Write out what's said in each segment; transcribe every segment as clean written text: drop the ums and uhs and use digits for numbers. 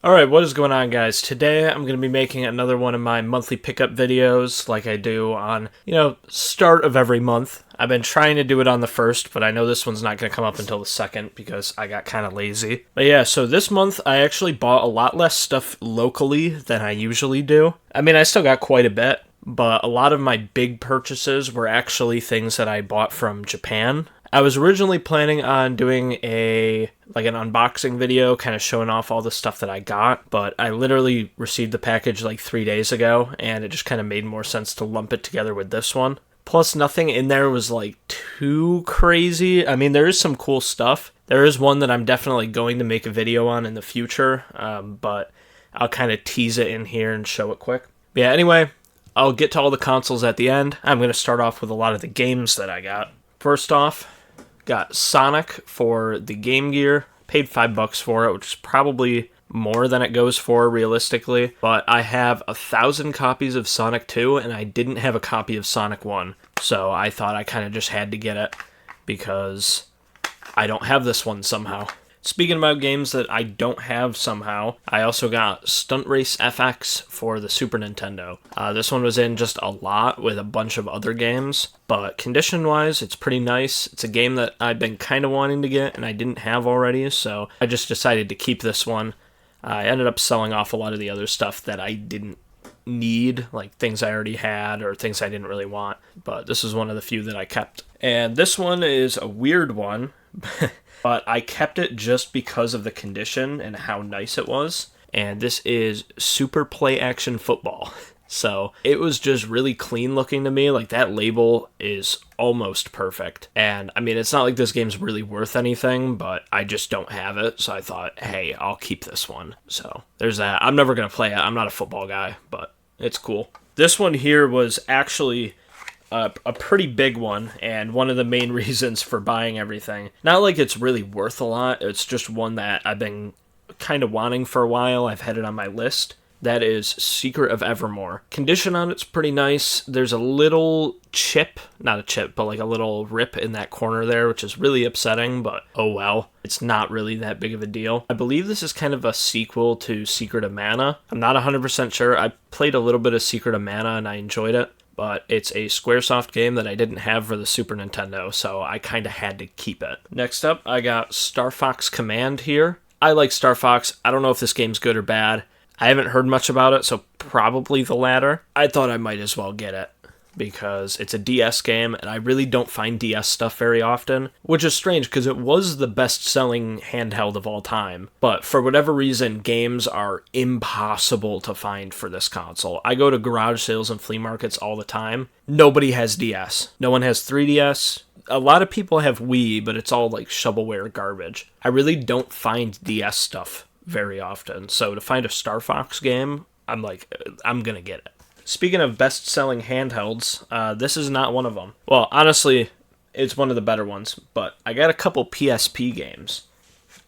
Alright, what is going on, guys? Today I'm going to be making another one of my monthly pickup videos like I do on, start of every month. I've been trying to do it on the first, but I know this one's not going to come up until the second because I got kind of lazy. But yeah, so this month I actually bought a lot less stuff locally than I usually do. I mean, I still got quite a bit, but a lot of my big purchases were actually things that I bought from Japan. I was originally planning on doing an unboxing video, kind of showing off all the stuff that I got, but I literally received the package like 3 days ago, and it just kind of made more sense to lump it together with this one. Plus, nothing in there was like too crazy. I mean, there is some cool stuff. There is one that I'm definitely going to make a video on in the future, but I'll kind of tease it in here and show it quick. But yeah, anyway, I'll get to all the consoles at the end. I'm going to start off with a lot of the games that I got. First off, got Sonic for the Game Gear. Paid $5 for it, which is probably more than it goes for realistically. But I have 1,000 copies of Sonic 2, and I didn't have a copy of Sonic 1. So I thought I kind of just had to get it because I don't have this one somehow. Speaking about games that I don't have somehow, I also got Stunt Race FX for the Super Nintendo. This one was in just a lot with a bunch of other games, but condition-wise, it's pretty nice. It's a game that I've been kind of wanting to get and I didn't have already, so I just decided to keep this one. I ended up selling off a lot of the other stuff that I didn't need, like things I already had or things I didn't really want, but this is one of the few that I kept. And this one is a weird one, but I kept it just because of the condition and how nice it was. And this is Super Play Action Football. So it was just really clean looking to me. Like, that label is almost perfect. And I mean, it's not like this game's really worth anything, but I just don't have it. So I thought, hey, I'll keep this one. So there's that. I'm never going to play it. I'm not a football guy, but it's cool. This one here was actually a pretty big one, and one of the main reasons for buying everything. Not like it's really worth a lot, it's just one that I've been kind of wanting for a while. I've had it on my list. That is Secret of Evermore. Condition on it's pretty nice. There's a little chip, not a chip, but like a little rip in that corner there, which is really upsetting, but oh well. It's not really that big of a deal. I believe this is kind of a sequel to Secret of Mana. I'm not 100% sure. I played a little bit of Secret of Mana and I enjoyed it, but it's a Squaresoft game that I didn't have for the Super Nintendo, so I kind of had to keep it. Next up, I got Star Fox Command here. I like Star Fox. I don't know if this game's good or bad. I haven't heard much about it, so probably the latter. I thought I might as well get it because it's a DS game, and I really don't find DS stuff very often, which is strange because it was the best-selling handheld of all time. But for whatever reason, games are impossible to find for this console. I go to garage sales and flea markets all the time. Nobody has DS. No one has 3DS. A lot of people have Wii, but it's all like shovelware garbage. I really don't find DS stuff very often, so to find a Star Fox game, I'm gonna get it. Speaking of best-selling handhelds, this is not one of them. Well, honestly, it's one of the better ones, but I got a couple PSP games.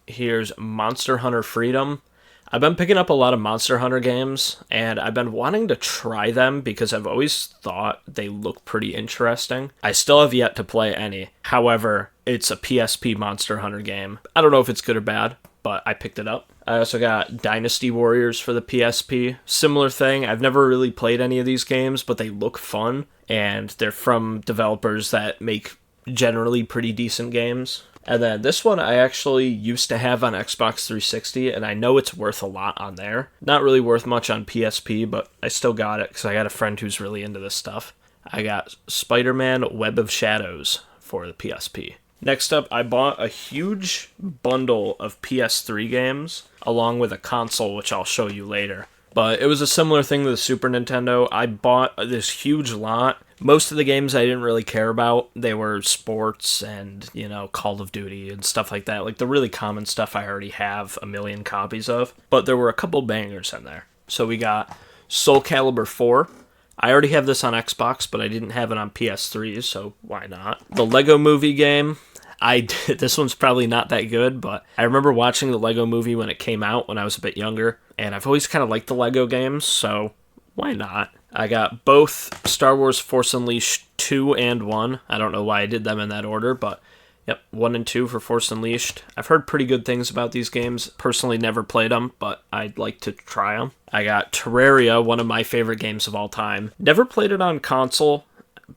Here's Monster Hunter Freedom. I've been picking up a lot of Monster Hunter games, and I've been wanting to try them because I've always thought they look pretty interesting. I still have yet to play any. However, it's a PSP Monster Hunter game. I don't know if it's good or bad, but I picked it up. I also got Dynasty Warriors for the PSP. Similar thing. I've never really played any of these games, but they look fun, and they're from developers that make generally pretty decent games. And then this one I actually used to have on Xbox 360, and I know it's worth a lot on there. Not really worth much on PSP, but I still got it because I got a friend who's really into this stuff. I got Spider-Man Web of Shadows for the PSP. Next up, I bought a huge bundle of PS3 games, along with a console, which I'll show you later. But it was a similar thing to the Super Nintendo. I bought this huge lot. Most of the games I didn't really care about. They were sports and, Call of Duty and stuff like that. Like the really common stuff I already have a million copies of. But there were a couple bangers in there. So we got Soul Calibur 4. I already have this on Xbox, but I didn't have it on PS3, so why not? The Lego Movie game. This one's probably not that good, but I remember watching the Lego Movie when it came out when I was a bit younger, and I've always kind of liked the Lego games, so why not? I got both Star Wars Force Unleashed 2 and 1. I don't know why I did them in that order, but Yep, 1 and 2 for Force Unleashed. I've heard pretty good things about these games. Personally, never played them, but I'd like to try them. I got Terraria, one of my favorite games of all time. Never played it on console,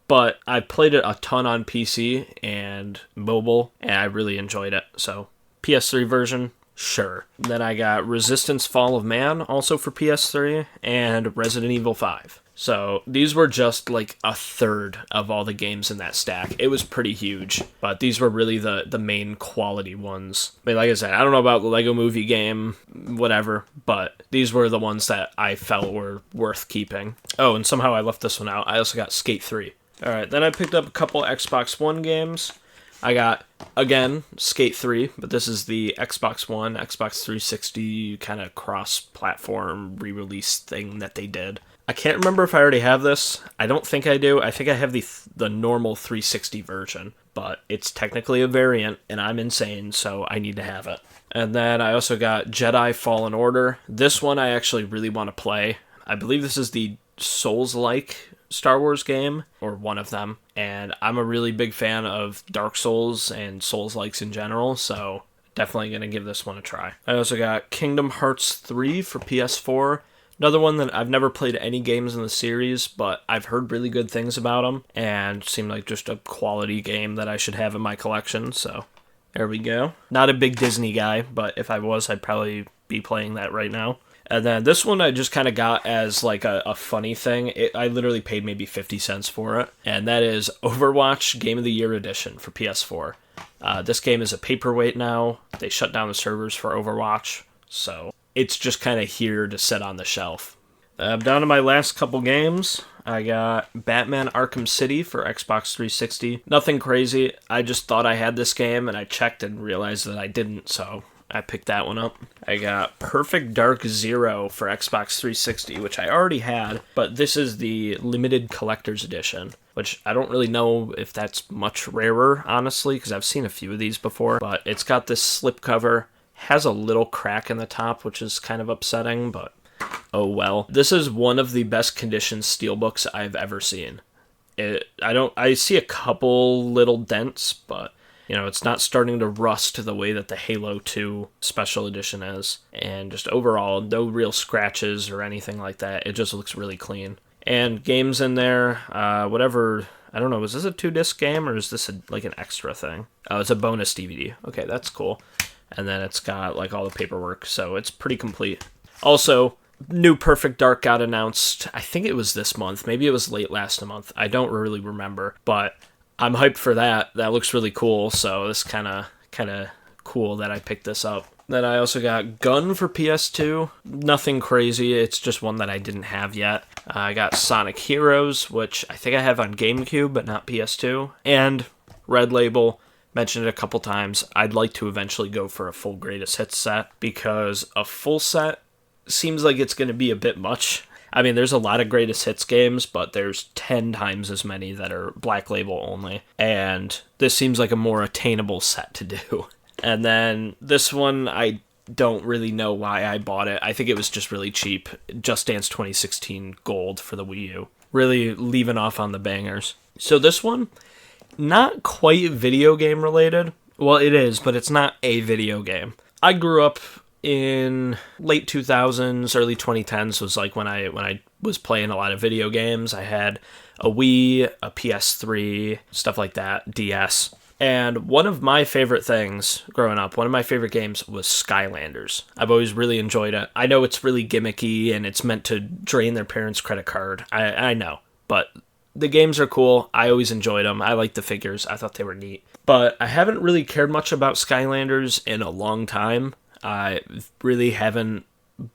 but I played it a ton on PC and mobile, and I really enjoyed it. So, PS3 version, sure. Then I got Resistance Fall of Man, also for PS3, and Resident Evil 5. So these were just like a third of all the games in that stack. It was pretty huge, but these were really the main quality ones. I mean, like I said, I don't know about the Lego Movie game, whatever, but these were the ones that I felt were worth keeping. Oh, and somehow I left this one out. I also got Skate 3. All right, then I picked up a couple Xbox One games. I got, again, Skate 3, but this is the Xbox One, Xbox 360 kind of cross-platform re-release thing that they did. I can't remember if I already have this. I don't think I do. I think I have the normal 360 version, but it's technically a variant, and I'm insane, so I need to have it. And then I also got Jedi Fallen Order. This one I actually really want to play. I believe this is the Souls-like Star Wars game, or one of them, and I'm a really big fan of Dark Souls and Souls-likes in general, so definitely going to give this one a try. I also got Kingdom Hearts 3 for PS4. Another one that I've never played any games in the series, but I've heard really good things about them, and seemed like just a quality game that I should have in my collection, so there we go. Not a big Disney guy, but if I was, I'd probably be playing that right now. And then this one I just kind of got as like a funny thing. I literally paid maybe 50 cents for it, and that is Overwatch Game of the Year Edition for PS4. This game is a paperweight now. They shut down the servers for Overwatch, so it's just kind of here to sit on the shelf. Down to my last couple games. I got Batman Arkham City for Xbox 360. Nothing crazy. I just thought I had this game, and I checked and realized that I didn't, so I picked that one up. I got Perfect Dark Zero for Xbox 360, which I already had, but this is the limited collector's edition, which I don't really know if that's much rarer, honestly, because I've seen a few of these before, but it's got this slipcover, has a little crack in the top, which is kind of upsetting, but oh well. This is one of the best conditioned steelbooks I've ever seen. I see a couple little dents, but it's not starting to rust the way that the Halo 2 Special Edition is. And just overall, no real scratches or anything like that. It just looks really clean. And games in there, whatever, I don't know, is this a 2-disc game or is this like an extra thing? Oh, it's a bonus DVD. Okay, that's cool. And then it's got like all the paperwork, so it's pretty complete. Also, new Perfect Dark got announced, I think it was this month. Maybe it was late last month. I don't really remember, but I'm hyped for that. That looks really cool, so it's kind of cool that I picked this up. Then I also got Gun for PS2. Nothing crazy, it's just one that I didn't have yet. I got Sonic Heroes, which I think I have on GameCube, but not PS2. And Red Label, mentioned it a couple times. I'd like to eventually go for a full Greatest Hits set, because a full set seems like it's going to be a bit much. I mean, there's a lot of Greatest Hits games, but there's 10 times as many that are Black Label only. And this seems like a more attainable set to do. And then this one, I don't really know why I bought it. I think it was just really cheap. Just Dance 2016 Gold for the Wii U. Really leaving off on the bangers. So this one, not quite video game related. Well, it is, but it's not a video game. I grew up in late 2000s, early 2010s was like when I was playing a lot of video games. I had a Wii, a PS3, stuff like that, DS. And one of my favorite things growing up, one of my favorite games was Skylanders. I've always really enjoyed it. I know it's really gimmicky and it's meant to drain their parents' credit card. I know, but the games are cool. I always enjoyed them. I liked the figures. I thought they were neat. But I haven't really cared much about Skylanders in a long time. I really haven't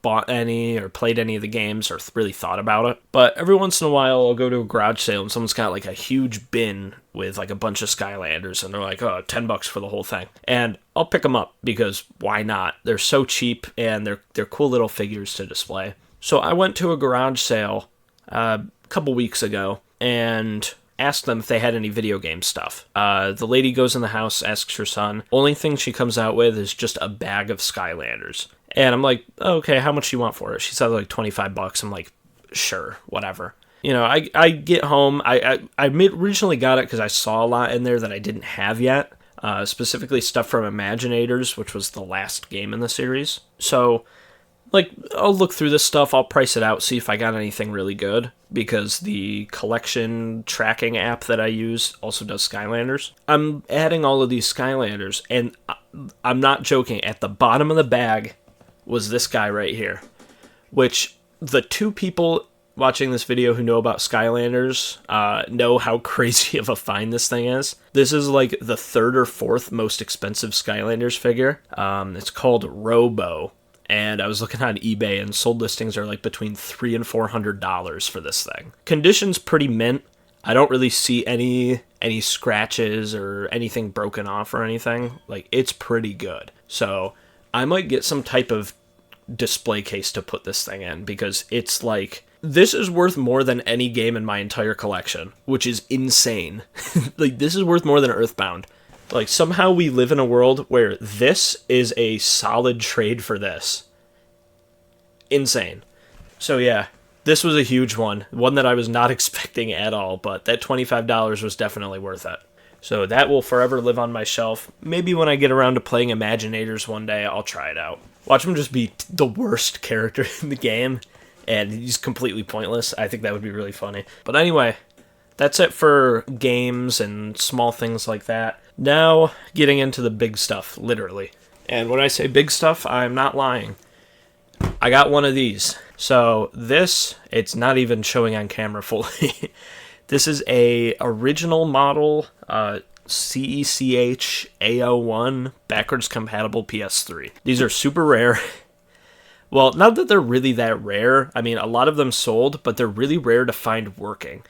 bought any or played any of the games or really thought about it. But every once in a while, I'll go to a garage sale and someone's got like a huge bin with like a bunch of Skylanders and they're like, oh, $10 for the whole thing. And I'll pick them up because why not? They're so cheap and they're cool little figures to display. So I went to a garage sale a couple weeks ago and asked them if they had any video game stuff. The lady goes in the house, asks her son. Only thing she comes out with is just a bag of Skylanders. And I'm like, okay, how much do you want for it? She said like $25. I'm like, sure, whatever. I get home. I originally got it because I saw a lot in there that I didn't have yet. specifically stuff from Imaginators, which was the last game in the series. So, like, I'll look through this stuff, I'll price it out, see if I got anything really good, because the collection tracking app that I use also does Skylanders. I'm adding all of these Skylanders, and I'm not joking, at the bottom of the bag was this guy right here, which the two people watching this video who know about Skylanders know how crazy of a find this thing is. This is like the third or fourth most expensive Skylanders figure. It's called Robo, and I was looking on eBay, and sold listings are like between $300 and $400 for this thing. Condition's pretty mint. I don't really see any scratches or anything broken off or anything. Like, it's pretty good. So I might get some type of display case to put this thing in, because it's like, this is worth more than any game in my entire collection, which is insane. Like, this is worth more than Earthbound. Like, somehow we live in a world where this is a solid trade for this. Insane. So yeah, this was a huge one that I was not expecting at all, but that $25 was definitely worth it. So that will forever live on my shelf. Maybe when I get around to playing Imaginators one day, I'll try it out. Watch him just be the worst character in the game, and he's completely pointless. I think that would be really funny. But anyway, that's it for games and small things like that. Now, getting into the big stuff, literally. And when I say big stuff, I'm not lying. I got one of these. So this, it's not even showing on camera fully. This is a original model CECH A01 backwards compatible PS3. These are super rare. Well, not that they're really that rare. I mean, a lot of them sold, but they're really rare to find working.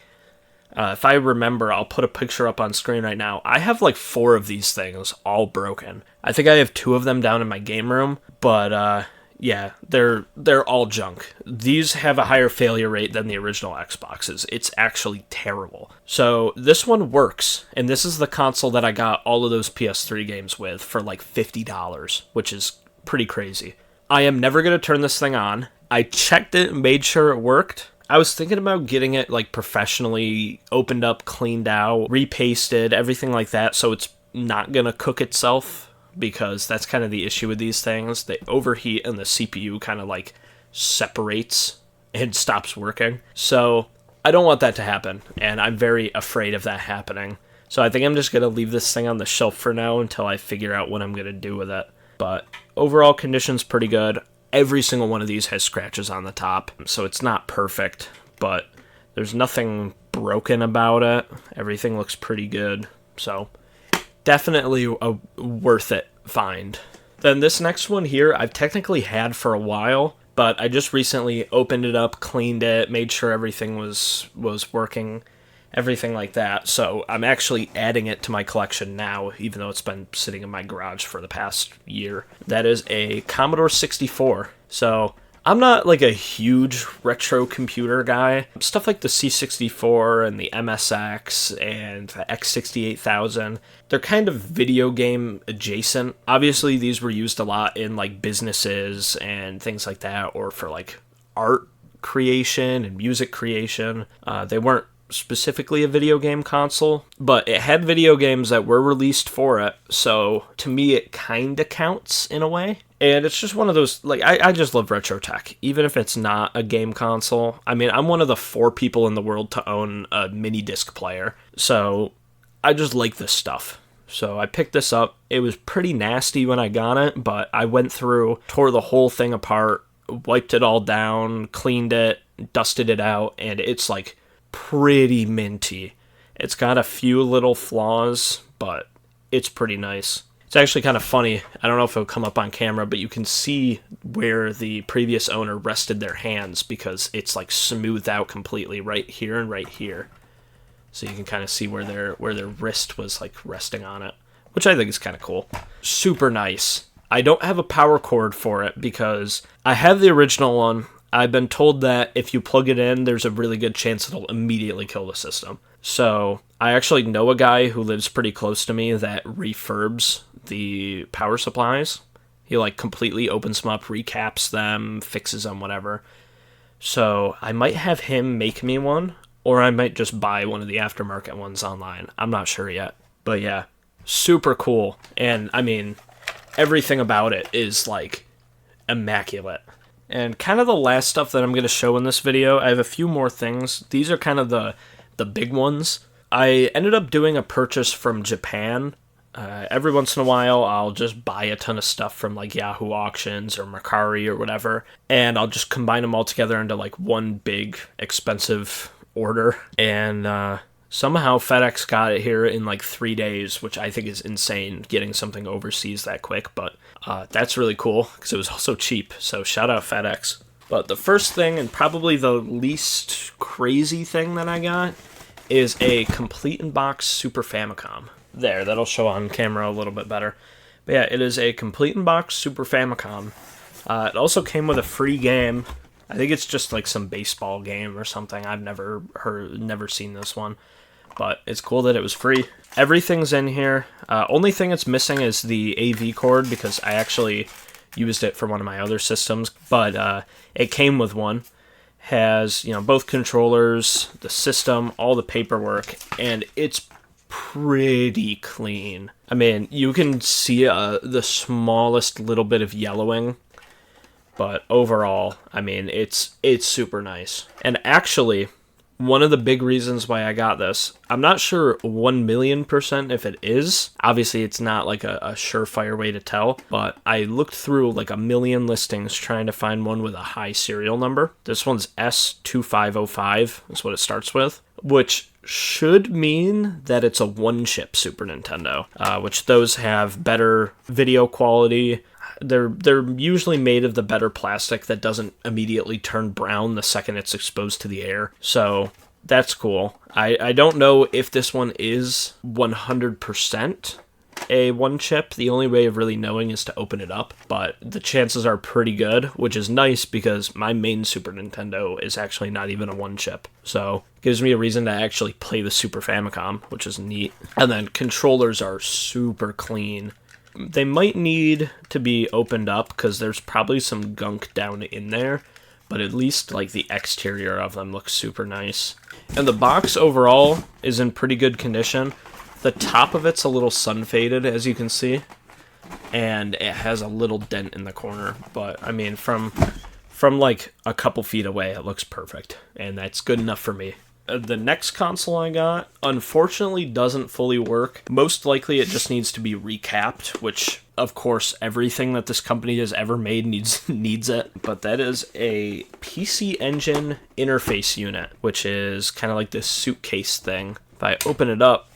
If I remember, I'll put a picture up on screen right now. I have like 4 of these things, all broken. I think I have 2 of them down in my game room, but yeah, they're all junk. These have a higher failure rate than the original Xboxes. It's actually terrible. So this one works, and this is the console that I got all of those PS3 games with for like $50, which is pretty crazy. I am never going to turn this thing on. I checked it and made sure it worked. I was thinking about getting it like professionally opened up, cleaned out, repasted, everything like that, so it's not going to cook itself, because that's kind of the issue with these things. They overheat and the CPU kind of like separates and stops working. So I don't want that to happen, and I'm very afraid of that happening. So I think I'm just going to leave this thing on the shelf for now until I figure out what I'm going to do with it. But overall condition's pretty good. Every single one of these has scratches on the top, so it's not perfect, but there's nothing broken about it. Everything looks pretty good, so definitely a worth it find. Then this next one here, I've technically had for a while, but I just recently opened it up, cleaned it, made sure everything was working, everything like that. So I'm actually adding it to my collection now, even though it's been sitting in my garage for the past year. That is a Commodore 64. So I'm not like a huge retro computer guy. Stuff like the C64 and the MSX and the X68000, they're kind of video game adjacent. Obviously, these were used a lot in like businesses and things like that, or for like art creation and music creation. They weren't specifically a video game console, but it had video games that were released for it, so to me it kinda counts in a way. And it's just one of those, like, I just love retro tech, even if it's not a game console. I mean, I'm one of the 4 people in the world to own a mini disc player, so I just like this stuff. So I picked this up. It was pretty nasty when I got it, but I went through, tore the whole thing apart, wiped it all down, cleaned it, dusted it out, and it's like pretty minty. It's got a few little flaws, but it's pretty nice. It's actually kind of funny. I don't know if it'll come up on camera, but you can see where the previous owner rested their hands, because it's like smoothed out completely right here and right here. So you can kind of see where their wrist was like resting on it, which I think is kind of cool. Super nice. I don't have a power cord for it because I have the original one. I've been told that if you plug it in, there's a really good chance it'll immediately kill the system. So I actually know a guy who lives pretty close to me that refurbs the power supplies. He like completely opens them up, recaps them, fixes them, whatever. So I might have him make me one, or I might just buy one of the aftermarket ones online. I'm not sure yet. But yeah, super cool. And I mean, everything about it is like immaculate. And kind of the last stuff that I'm going to show in this video, I have a few more things. These are kind of the big ones. I ended up doing a purchase from Japan. Every once in a while, I'll just buy a ton of stuff from like Yahoo Auctions or Mercari or whatever, and I'll just combine them all together into like one big expensive order. And somehow FedEx got it here in like 3 days, which I think is insane, getting something overseas that quick. But that's really cool because it was also cheap. So shout out FedEx. But the first thing, and probably the least crazy thing that I got, is a complete in box Super Famicom. There, that'll show on camera a little bit better. But yeah, it is a complete in box Super Famicom. It also came with a free game. I think it's just like some baseball game or something. I've never seen this one, but it's cool that it was free. Everything's in here. Only thing it's missing is the AV cord, because I actually used it for one of my other systems, but it came with one. Has, both controllers, the system, all the paperwork, and it's pretty clean. I mean, you can see the smallest little bit of yellowing, but overall, I mean, it's super nice. And actually, one of the big reasons why I got this, I'm not sure 1,000,000% if it is. Obviously, it's not like a surefire way to tell, but I looked through like a million listings trying to find one with a high serial number. This one's S2505 is what it starts with, which should mean that it's a one-chip Super Nintendo, which those have better video quality. They're usually made of the better plastic that doesn't immediately turn brown the second it's exposed to the air. So that's cool. I don't know if this one is 100% a one chip. The only way of really knowing is to open it up, but the chances are pretty good, which is nice because my main Super Nintendo is actually not even a one chip. So it gives me a reason to actually play the Super Famicom, which is neat. And then controllers are super clean. They might need to be opened up because there's probably some gunk down in there, but at least like the exterior of them looks super nice. And the box overall is in pretty good condition. The top of it's a little sun faded, as you can see, and it has a little dent in the corner, but I mean, from like a couple feet away, it looks perfect, and that's good enough for me. The next console I got, unfortunately, doesn't fully work. Most likely it just needs to be recapped, which, of course, everything that this company has ever made needs it. But that is a PC Engine interface unit, which is kind of like this suitcase thing. If I open it up,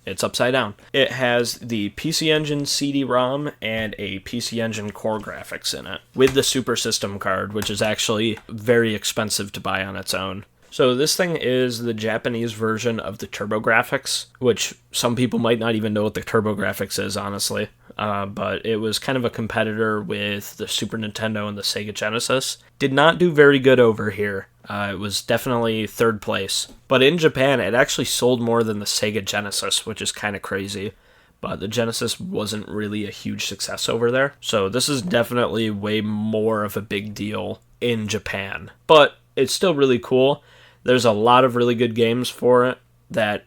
it's upside down. It has the PC Engine CD-ROM and a PC Engine core graphics in it, with the Super System card, which is actually very expensive to buy on its own. So this thing is the Japanese version of the TurboGrafx, which some people might not even know what the TurboGrafx is, honestly. But it was kind of a competitor with the Super Nintendo and the Sega Genesis. Did not do very good over here. It was definitely third place. But in Japan, it actually sold more than the Sega Genesis, which is kind of crazy. But the Genesis wasn't really a huge success over there. So this is definitely way more of a big deal in Japan. But it's still really cool. There's a lot of really good games for it that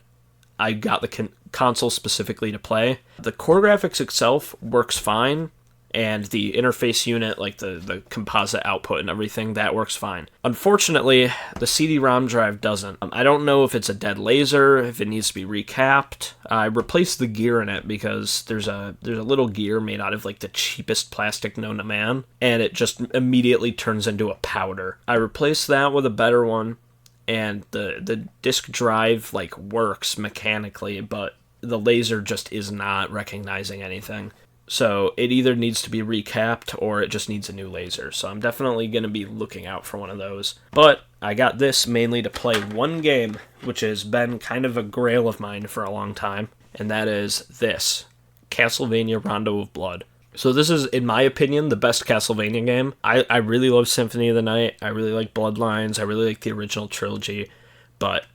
I got the console specifically to play. The core graphics itself works fine, and the interface unit, like the composite output and everything, that works fine. Unfortunately, the CD-ROM drive doesn't. I don't know if it's a dead laser, if it needs to be recapped. I replaced the gear in it because there's a little gear made out of like the cheapest plastic known to man, and it just immediately turns into a powder. I replaced that with a better one, and the disk drive like works mechanically, but the laser just is not recognizing anything. So it either needs to be recapped or it just needs a new laser. So I'm definitely going to be looking out for one of those. But I got this mainly to play one game, which has been kind of a grail of mine for a long time, and that is this, Castlevania Rondo of Blood. So this is, in my opinion, the best Castlevania game. I really love Symphony of the Night. I really like Bloodlines. I really like the original trilogy. But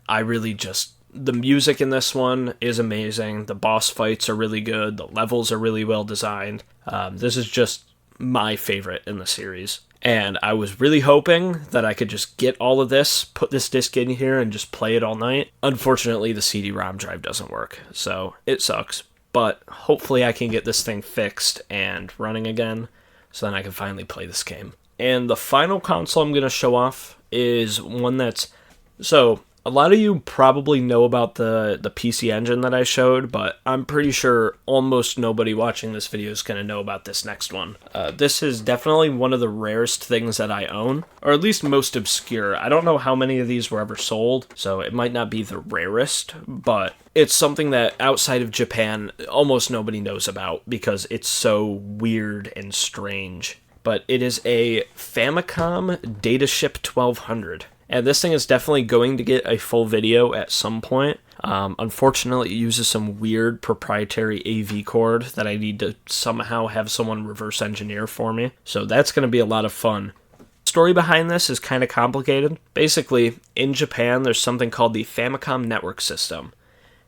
I really just... The music in this one is amazing. The boss fights are really good. The levels are really well designed. This is just my favorite in the series. And I was really hoping that I could just get all of this, put this disc in here, and just play it all night. Unfortunately, the CD-ROM drive doesn't work, so it sucks. But hopefully I can get this thing fixed and running again, so then I can finally play this game. And the final console I'm going to show off is one that's... So, a lot of you probably know about the PC Engine that I showed, but I'm pretty sure almost nobody watching this video is going to know about this next one. This is definitely one of the rarest things that I own, or at least most obscure. I don't know how many of these were ever sold, so it might not be the rarest, but it's something that outside of Japan, almost nobody knows about because it's so weird and strange. But it is a Famicom Dataship 1200. And this thing is definitely going to get a full video at some point. Unfortunately, it uses some weird proprietary AV cord that I need to somehow have someone reverse engineer for me. So that's going to be a lot of fun. The story behind this is kind of complicated. Basically, in Japan, there's something called the Famicom Network System.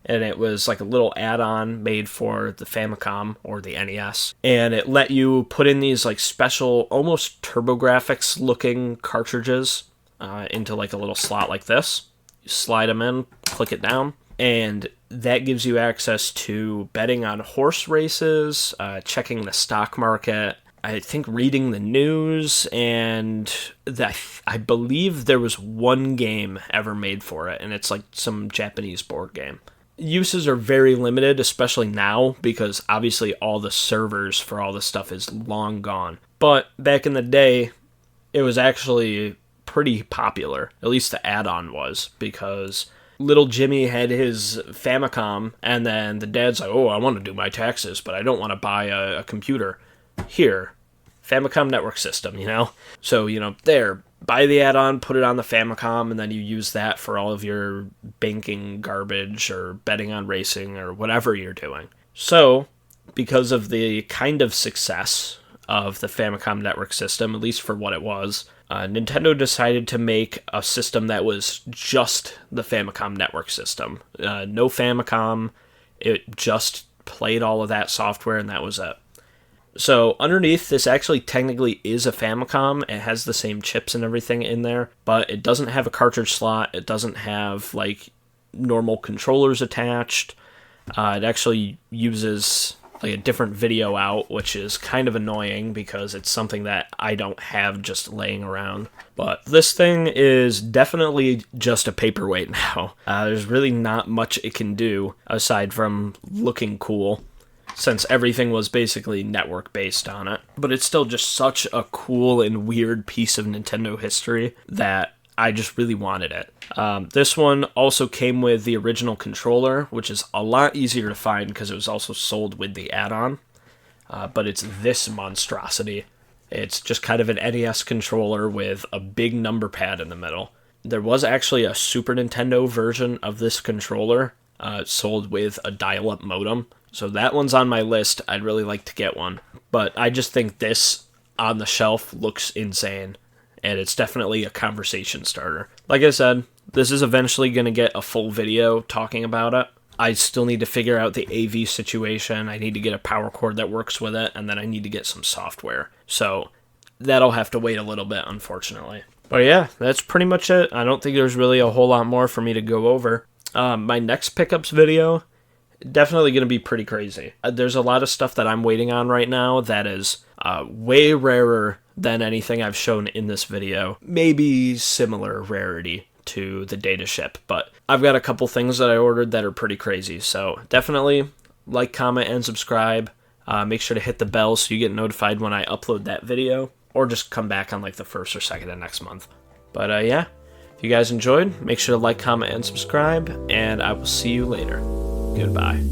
And it was like a little add-on made for the Famicom or the NES. And it let you put in these like special, almost TurboGrafx looking cartridges into like a little slot like this. You slide them in, click it down, and that gives you access to betting on horse races, checking the stock market, I think reading the news, and I believe there was one game ever made for it, and it's like some Japanese board game. Uses are very limited, especially now, because obviously all the servers for all this stuff is long gone. But back in the day, it was actually pretty popular, at least the add-on was, because little Jimmy had his Famicom, and then the dad's like, oh, I want to do my taxes, but I don't want to buy a computer. Here, Famicom Network System, you know? So, you know, there, buy the add-on, put it on the Famicom, and then you use that for all of your banking garbage or betting on racing or whatever you're doing. So, because of the kind of success of the Famicom Network System, at least for what it was, Nintendo decided to make a system that was just the Famicom Network System. No Famicom, it just played all of that software and that was it. So underneath, this actually technically is a Famicom. It has the same chips and everything in there, but it doesn't have a cartridge slot. It doesn't have like normal controllers attached. It actually uses like a different video out, which is kind of annoying because it's something that I don't have just laying around. But this thing is definitely just a paperweight now. There's really not much it can do aside from looking cool, since everything was basically network based on it. But it's still just such a cool and weird piece of Nintendo history that I just really wanted it. This one also came with the original controller, which is a lot easier to find because it was also sold with the add-on. But it's this monstrosity. It's just kind of an NES controller with a big number pad in the middle. There was actually a Super Nintendo version of this controller sold with a dial-up modem. So that one's on my list. I'd really like to get one. But I just think this on the shelf looks insane. And it's definitely a conversation starter. Like I said, this is eventually going to get a full video talking about it. I still need to figure out the AV situation. I need to get a power cord that works with it, and then I need to get some software. So that'll have to wait a little bit, unfortunately. But yeah, that's pretty much it. I don't think there's really a whole lot more for me to go over. My next pickups video, definitely going to be pretty crazy. There's a lot of stuff that I'm waiting on right now that is way rarer than anything I've shown in this video. Maybe similar rarity to the Dataship, but I've got a couple things that I ordered that are pretty crazy. So definitely like, comment, and subscribe. Make sure to hit the bell so you get notified when I upload that video, or just come back on like the 1st or 2nd of next month. But yeah, if you guys enjoyed, make sure to like, comment, and subscribe, and I will see you later. Goodbye.